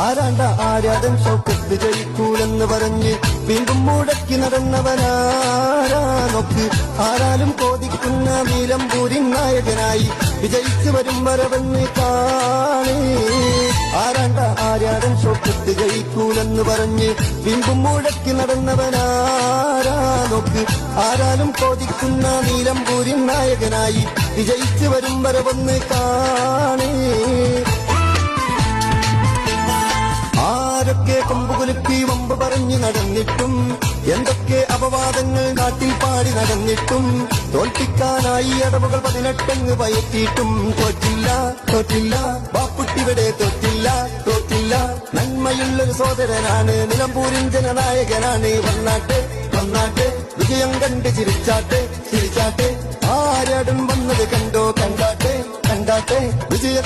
ആരാണ്ട ആരാധൻ ഷൗക്കത്ത് ജയിക്കൂലെന്ന് പറഞ്ഞ് വീണ്ടും മുടക്കി നടന്നവനാരാ നോക്ക്. ആരാലും കോതിക്കുന്ന നീലംപൂരിൻ നായകനായി വിജയിച്ചു വരും വരവെന്ന് കാണേ. ആരാണ്ട ആരാധൻ ഷൗക്കത്ത് ജയിക്കൂലെന്ന് പറഞ്ഞ് വീണ്ടും മുടക്കി നടന്നവനാരാ നോക്ക്. ആരാലും കോതിക്കുന്ന നീലംപൂരിൻ നായകനായി വിജയിച്ചു വരും വരവെന്ന് കാണേ. ആരൊക്കെ കൊമ്പുകുലുക്കി വമ്പ് പറഞ്ഞു നടന്നിട്ടും എന്തൊക്കെ അപവാദങ്ങൾ നാട്ടിൽ പാടി നടന്നിട്ടും തോൽപ്പിക്കാനായി അടവുകൾ 18 പയറ്റിയിട്ടും തോറ്റില്ല തോറ്റില്ല ബാപ്പുട്ടിവിടെ തോറ്റില്ല തോറ്റില്ല. നന്മയുള്ളൊരു സോദരനാണ്, നിലമ്പൂരിൻ ജനനായകനാണ്. വന്നാട്ടെ വന്നാട്ടെ വിജയം കണ്ട് ചിരിച്ചാട്ടെ ചിരിച്ചാട്ടെ. ആരാടും വന്നത് കണ്ടോ കണ്ടാട്ടെ കണ്ടാട്ടെ വിജയ